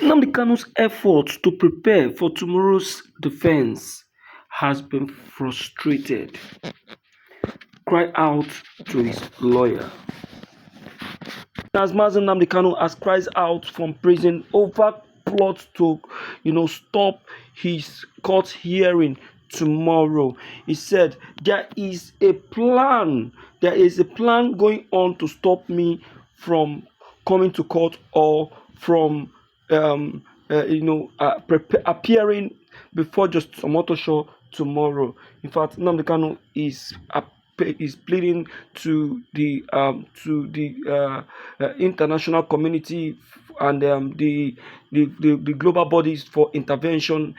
Nnamdi Kanu's effort to prepare for tomorrow's defense has been frustrated. Cry out to his lawyer. As Mazi Nnamdi Kanu has cries out from prison over plot to, stop his court hearing tomorrow. He said there is a plan. There is a plan going on to stop me from coming to court or from appearing before Justice Omotosho tomorrow. In fact, Nnamdi Kanu is pleading to the international community and the global bodies for intervention,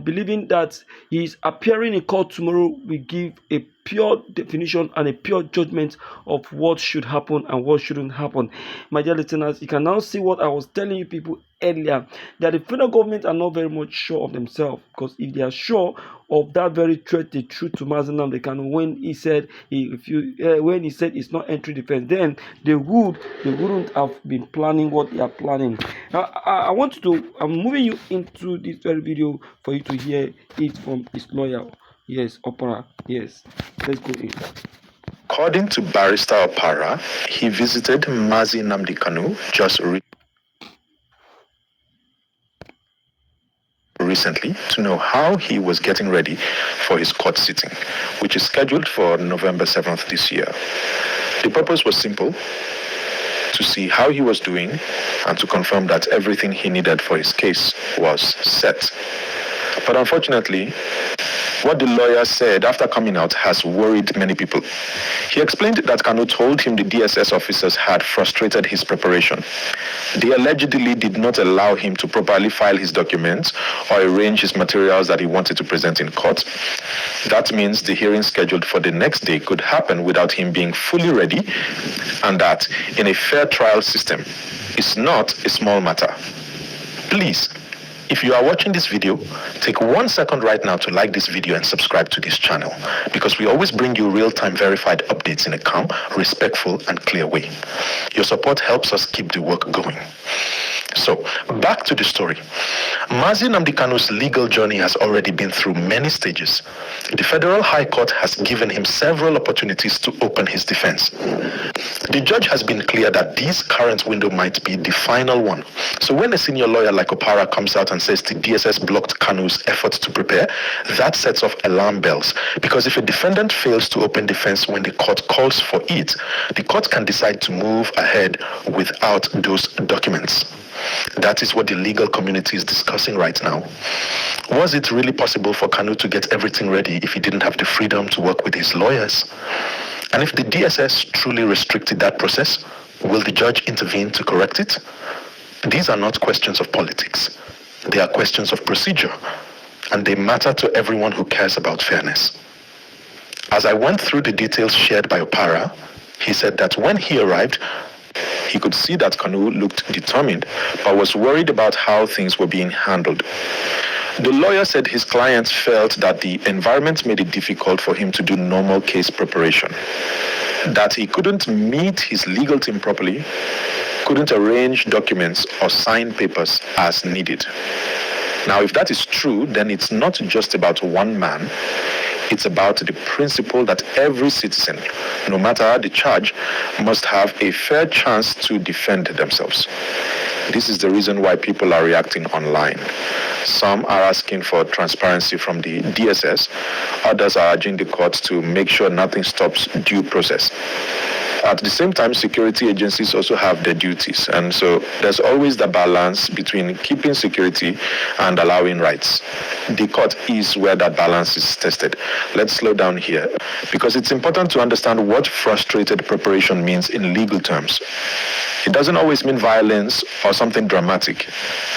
believing that his appearing in court tomorrow will give a pure definition and a pure judgment of what should happen and what shouldn't happen. My dear listeners, you can now see what I was telling you people earlier, that the federal government are not very much sure of themselves, because if they are sure of that very threat they threw to Mazi Nnamdi Kanu when he said it's not entry defense, then they wouldn't have been planning what they are planning. Now, I'm moving you into this very video for you to hear it from his lawyer. Yes, Opera. Yes, let's go in. According to Barrister Opara, he visited Mazi Nnamdi Kanu just recently to know how he was getting ready for his court sitting, which is scheduled for November 7th this year. The purpose was simple: to see how he was doing and to confirm that everything he needed for his case was set. But unfortunately, what the lawyer said after coming out has worried many people. He explained that Kanu told him the DSS officers had frustrated his preparation. They allegedly did not allow him to properly file his documents or arrange his materials that he wanted to present in court. That means the hearing scheduled for the next day could happen without him being fully ready, and that in a fair trial system is not a small matter. Please, if you are watching this video, take 1 second right now to like this video and subscribe to this channel, because we always bring you real-time verified updates in a calm, respectful, and clear way. Your support helps us keep the work going. So, back to the story. Mazi Nnamdi Kanu's legal journey has already been through many stages. The Federal High Court has given him several opportunities to open his defense. The judge has been clear that this current window might be the final one. So when a senior lawyer like Opara comes out and says the DSS blocked Kanu's efforts to prepare, that sets off alarm bells. Because if a defendant fails to open defense when the court calls for it, the court can decide to move ahead without those documents. That is what the legal community is discussing right now. Was it really possible for Kanu to get everything ready if he didn't have the freedom to work with his lawyers? And if the DSS truly restricted that process, will the judge intervene to correct it? These are not questions of politics. They are questions of procedure, and they matter to everyone who cares about fairness. As I went through the details shared by Opara, he said that when he arrived, he could see that Kanu looked determined, but was worried about how things were being handled. The lawyer said his client felt that the environment made it difficult for him to do normal case preparation, that he couldn't meet his legal team properly, couldn't arrange documents or sign papers as needed. Now, if that is true, then it's not just about one man. It's about the principle that every citizen, no matter the charge, must have a fair chance to defend themselves. This is the reason why people are reacting online. Some are asking for transparency from the DSS. Others are urging the courts to make sure nothing stops due process. At the same time, security agencies also have their duties. And so there's always the balance between keeping security and allowing rights. The court is where that balance is tested. Let's slow down here, because it's important to understand what frustrated preparation means in legal terms. It doesn't always mean violence or something dramatic.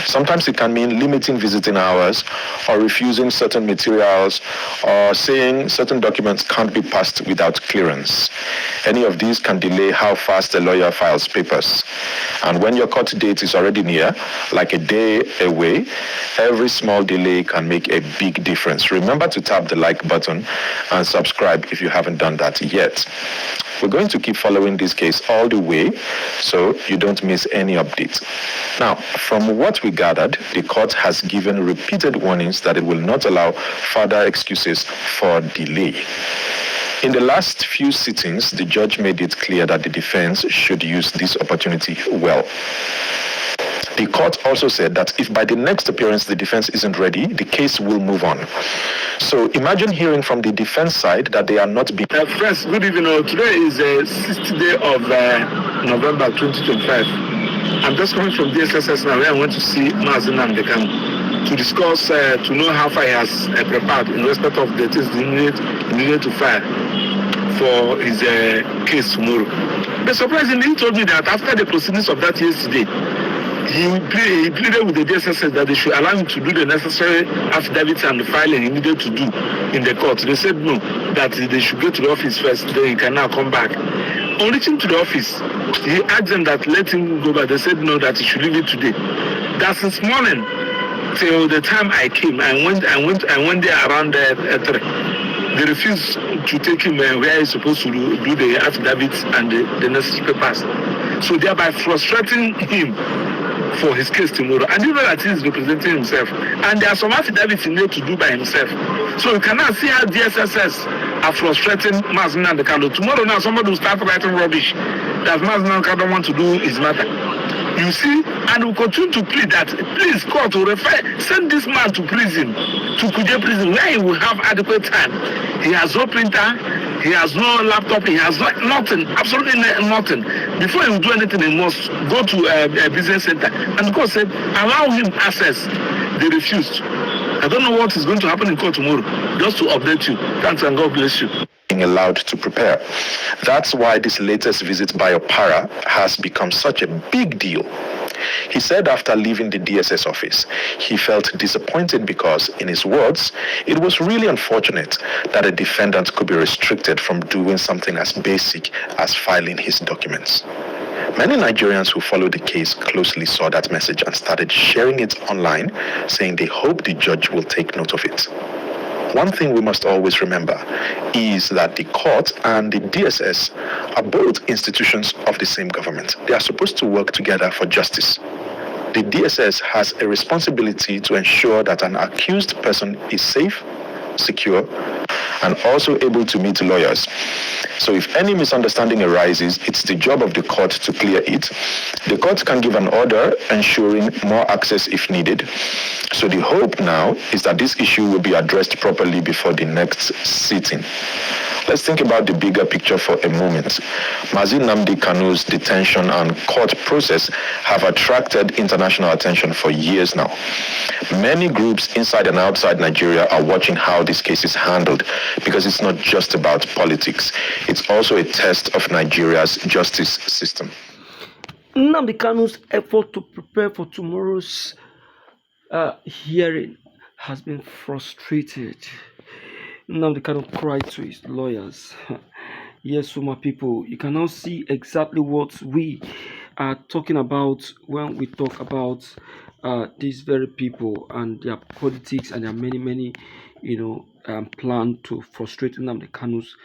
Sometimes it can mean limiting visiting hours, or refusing certain materials, or saying certain documents can't be passed without clearance. Any of these can delay how fast a lawyer files papers. And when your court date is already near, like a day away, every small delay can make a big difference. Remember to tap the like button and subscribe if you haven't done that yet. We're going to keep following this case all the way so you don't miss any updates. Now, from what we gathered, the court has given repeated warnings that it will not allow further excuses for delay. In the last few sittings, the judge made it clear that the defense should use this opportunity well. The court also said that if by the next appearance the defense isn't ready, the case will move on. So imagine hearing from the defense side that they are not being... Friends, good evening. Today is the 6th day of November 2025. I'm just coming from DSSS now, where I went to see Nnamdi to discuss, to know how far he has prepared in respect of the things he needed to file for his case tomorrow. But surprisingly, he told me that after the proceedings of that yesterday, he pleaded with the DSSS that they should allow him to do the necessary affidavits and the filing he needed to do in the court. They said no, that they should go to the office first, then he can now come back. On reaching to the office, he asked them that let him go back. They said no, that he should leave it today. That since morning till the time I came, I went there around 3. They refused to take him where he's supposed to do the affidavits and the necessary papers. So thereby frustrating him for his case tomorrow. And you know that he is representing himself. And there are some affidavits he needs to do by himself. So you cannot see how DSSS are frustrating Nnamdi. Tomorrow now somebody will start writing rubbish that Nnamdi don't want to do his matter. You see, and we continue to plead that, please, court, to send this man to prison, to Kuje prison, where he will have adequate time. He has no printer, he has no laptop, he has nothing, absolutely nothing. Before he will do anything, he must go to a business center. And the court said, allow him access. They refused. I don't know what is going to happen in court tomorrow, just to update you. Thanks and God bless you. Allowed to prepare. That's why this latest visit by Opara has become such a big deal. He said after leaving the DSS office, he felt disappointed because, in his words, it was really unfortunate that a defendant could be restricted from doing something as basic as filing his documents. Many Nigerians who followed the case closely saw that message and started sharing it online, saying they hope the judge will take note of it. One thing we must always remember is that the court and the DSS are both institutions of the same government. They are supposed to work together for justice. The DSS has a responsibility to ensure that an accused person is safe, secure, and also able to meet lawyers. So if any misunderstanding arises, it's the job of the court to clear it. The court can give an order ensuring more access if needed. So the hope now is that this issue will be addressed properly before the next sitting. Let's think about the bigger picture for a moment. Nnamdi Kanus' detention and court process have attracted international attention for years now. Many groups inside and outside Nigeria are watching how this case is handled because it's not just about politics. It's also a test of Nigeria's justice system. Nnamdi Kanus' effort to prepare for tomorrow's hearing has been frustrated. Nnamdi Kanu cried to his lawyers. Yes, so my people, you can now see exactly what we are talking about when we talk about these very people and their politics and their many plan to frustrate Nnamdi Kanu's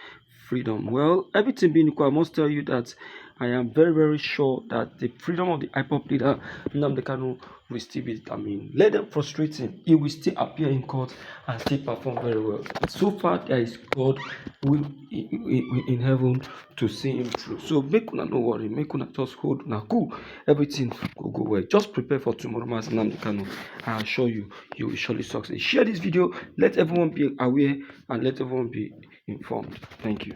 freedom. Well, everything being equal, I must tell you that I am very, very sure that the freedom of the IPOP leader Nnamdi Kanu will still be determined. Let them frustrate him. He will still appear in court and still perform very well. So far, there is God will in heaven to see him through. So make una no worry. Make una just hold una cool. Everything will go well. Just prepare for tomorrow, Master Nnamdi Kanu. I assure you, you will surely succeed. Share this video. Let everyone be aware and let everyone be informed. Thank you.